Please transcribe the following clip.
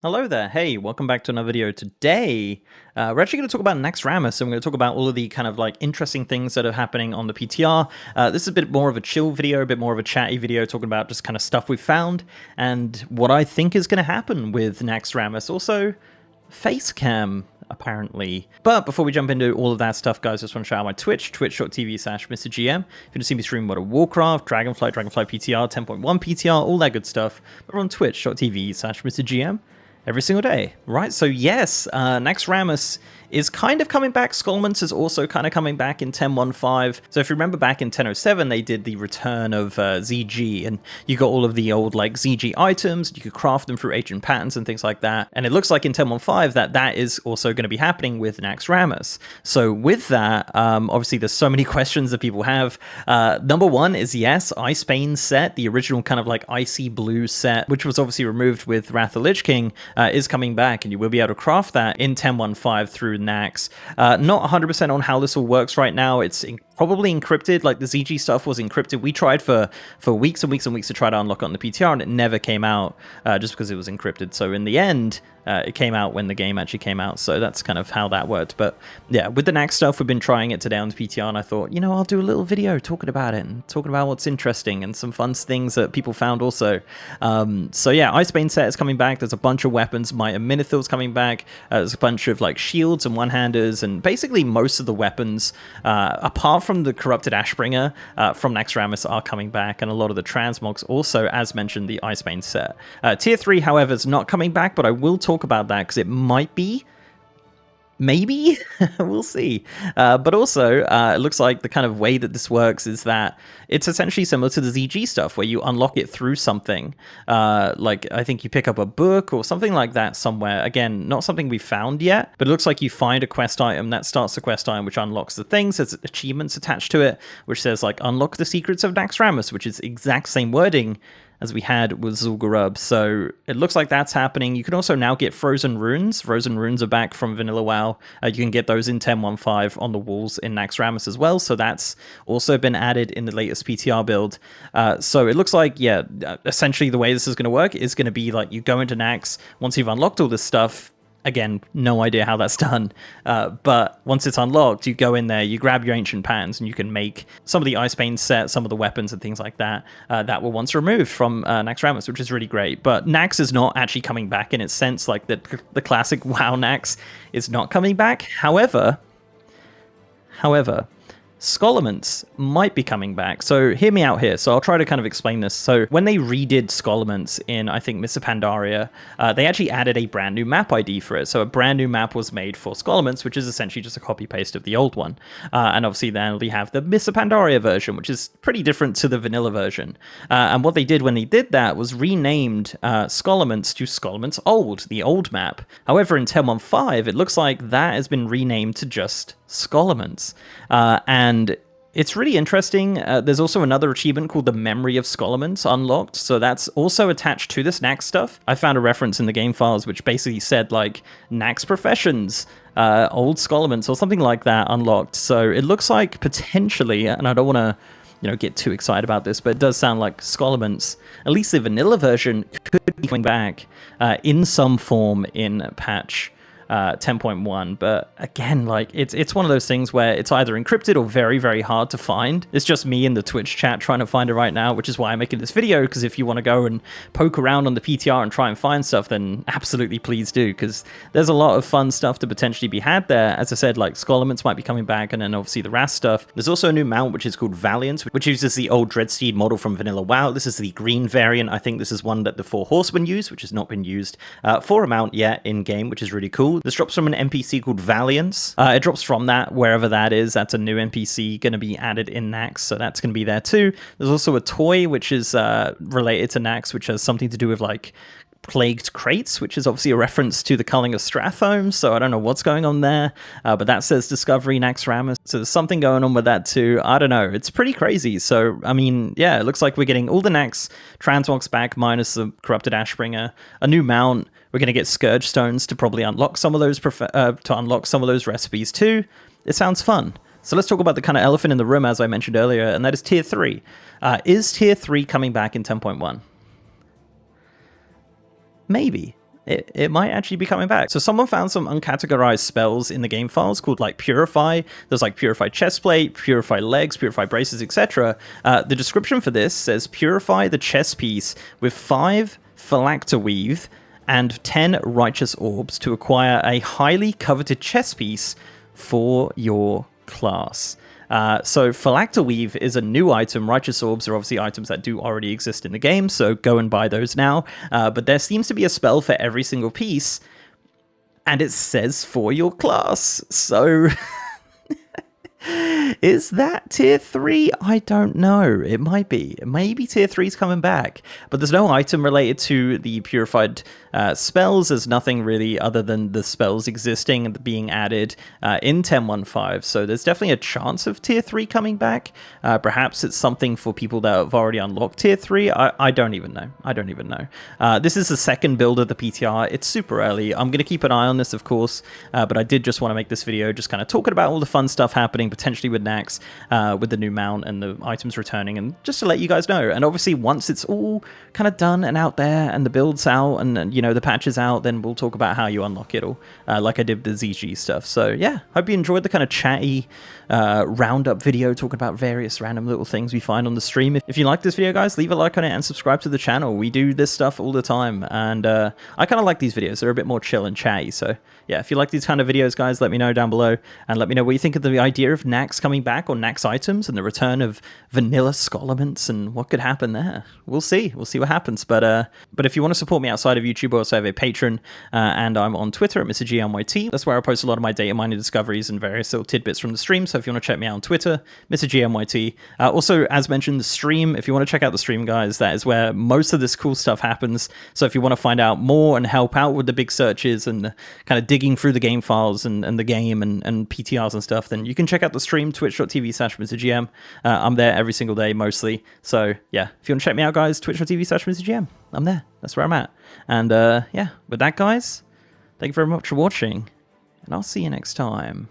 Hello there. Hey, welcome back to another video. Today, we're actually going to talk about Naxxramas, and we're going to talk about all of the kind of like interesting things that are happening on the PTR. This is a bit more of a chill video, a bit more of a chatty video, talking about just kind of stuff we've found and what I think is going to happen with Naxxramas. Also, face cam, apparently. But before we jump into all of that stuff, guys, I just want to shout out my Twitch, twitch.tv/MrGM. If you want to see me stream World of Warcraft, Dragonflight PTR, 10.1 PTR, all that good stuff, we're on twitch.tv/MrGM. every single day, right? So yes, Naxxramas is kind of coming back. Scholomance is also kind of coming back in 10.1.5. So if you remember back in 10.07, they did the return of ZG, and you got all of the old like ZG items. You could craft them through ancient patterns and things like that. And it looks like in 10.1.5 that is also going to be happening with Naxxramas. So with that, obviously there's so many questions that people have. Number one is yes, Icebane set, the original kind of like icy blue set, which was obviously removed with Wrath of the Lich King, is coming back, and you will be able to craft that in 10.1.5 through Nax. Not 100% on how this all works right now. It's probably encrypted, like the ZG stuff was encrypted. We tried for weeks and weeks and weeks to try to unlock it on the PTR, and it never came out just because it was encrypted. So in the end, it came out when the game actually came out, so that's kind of how that worked. But yeah, with the Nax stuff, we've been trying it today on the PTR, and I thought, you know, I'll do a little video talking about it and talking about what's interesting and some fun things that people found also. So yeah, Icebane set is coming back. There's a bunch of weapons. Might and Minithil's coming back. There's a bunch of like shields and one-handers, and basically most of the weapons, apart from the Corrupted Ashbringer from Naxxramas, are coming back, and a lot of the Transmogs also, as mentioned, the Icebane set. Tier 3, however, is not coming back, but I will talk about that because it might be. Maybe? We'll see. But also, it looks like the kind of way that this works is that it's essentially similar to the ZG stuff, where you unlock it through something. Like, I think you pick up a book or something like that somewhere. Again, not something we found yet, but it looks like you find a quest item that starts the quest item, which unlocks the things. There's achievements attached to it, which says, like, unlock the secrets of Naxxramas, which is exact same wording as we had with Zul'Gurub. So it looks like that's happening. You can also now get Frozen Runes. Frozen Runes are back from Vanilla WoW. You can get those in 10.1.5 on the walls in Naxxramas as well. So that's also been added in the latest PTR build. So it looks like, yeah, essentially the way this is going to work is going to be like you go into Nax, once you've unlocked all this stuff. Again, no idea how that's done, but once it's unlocked, you go in there, you grab your ancient patterns, and you can make some of the Icebane set, some of the weapons and things like that, that were once removed from Naxxramas, which is really great. But Nax is not actually coming back in its sense, like the classic WoW Nax is not coming back. However, Scholomance might be coming back. So hear me out here. So I'll try to kind of explain this. So when they redid Scholomance in, I think, Mists of Pandaria, they actually added a brand new map ID for it. So a brand new map was made for Scholomance, which is essentially just a copy-paste of the old one. And obviously then we have the Mists of Pandaria version, which is pretty different to the vanilla version. And what they did when they did that was renamed Scholomance to Scholomance Old, the old map. However, in 10.1.5, it looks like that has been renamed to just Scholomance. And it's really interesting. There's also another achievement called the Memory of Scholomance unlocked, so that's also attached to this Nax stuff. I found a reference in the game files which basically said like Nax Professions, Old Scholomance or something like that unlocked. So it looks like potentially, and I don't want to, you know, get too excited about this, but it does sound like Scholomance, at least the vanilla version, could be coming back in some form in patch 10.1, but again, like it's one of those things where it's either encrypted or very, very hard to find. It's just me in the Twitch chat trying to find it right now, which is why I'm making this video, because if you want to go and poke around on the PTR and try and find stuff, then absolutely please do, because there's a lot of fun stuff to potentially be had there. As I said, like Scholomance might be coming back, and then obviously the Rast stuff. There's also a new mount which is called Valiant, which uses the old Dreadsteed model from Vanilla WoW. This is the green variant. I think this is one that the Four Horsemen use, which has not been used for a mount yet in game, which is really cool. This drops from an NPC called Valiance. It drops from that, wherever that is. That's a new NPC going to be added in Nax, so that's going to be there too. There's also a toy which is related to Nax, which has something to do with like plagued crates, which is obviously a reference to the culling of Strathome, so I don't know what's going on there, but that says Discovery Naxxramas, so there's something going on with that too. I don't know, it's pretty crazy. So I mean, yeah, it looks like we're getting all the Nax Transmogs back minus the Corrupted Ashbringer, a new mount. We're going to get Scourge Stones to probably unlock some of those recipes too. It sounds fun. So let's talk about the kind of elephant in the room, as I mentioned earlier, and that is Tier 3. Is Tier 3 coming back in 10.1? Maybe. it might actually be coming back. So someone found some uncategorized spells in the game files called like Purify. There's like Purify Chestplate, Purify Legs, Purify Braces, etc. The description for this says purify the chest piece with 5 Phylacterweave and 10 Righteous Orbs to acquire a highly coveted chest piece for your class. So Phylacterweave is a new item. Righteous Orbs are obviously items that do already exist in the game, so go and buy those now. But there seems to be a spell for every single piece, and it says for your class. So is that tier 3? I don't know. It might be. Maybe tier 3 is coming back. But there's no item related to the purified spells. There's nothing really other than the spells existing and being added in 10.1.5. So there's definitely a chance of tier 3 coming back. Perhaps it's something for people that have already unlocked tier 3. I don't even know. I don't even know. This is the second build of the PTR. It's super early. I'm going to keep an eye on this, of course. But I did just want to make this video just kind of talking about all the fun stuff happening potentially with Nax, with the new mount and the items returning, and just to let you guys know. And obviously once it's all kind of done and out there and the build's out and you know the patch is out, then we'll talk about how you unlock it all, like I did with the ZG stuff. So yeah, hope you enjoyed the kind of chatty roundup video talking about various random little things we find on the stream. If you like this video, guys, leave a like on it and subscribe to the channel. We do this stuff all the time, and I kind of like these videos. They're a bit more chill and chatty. So yeah, if you like these kind of videos, guys, let me know down below, and let me know what you think of the idea of Nax coming back, or Nax items, and the return of vanilla Scholomance, and what could happen there. We'll see what happens. But if you want to support me outside of YouTube, I also have a Patreon, and I'm on Twitter at MrGMYT. That's where I post a lot of my data mining discoveries and various little tidbits from the stream. So if you want to check me out on Twitter, MrGMYT. Also, as mentioned, the stream, if you want to check out the stream, guys, that is where most of this cool stuff happens. So if you want to find out more and help out with the big searches and kind of digging through the game files and the game and PTRs and stuff, then you can check out the stream, twitch.tv/MrGM. I'm there every single day, mostly. So yeah, if you want to check me out, guys, twitch.tv/MrGM. I'm there. That's where I'm at. And yeah, with that, guys, thank you very much for watching, and I'll see you next time.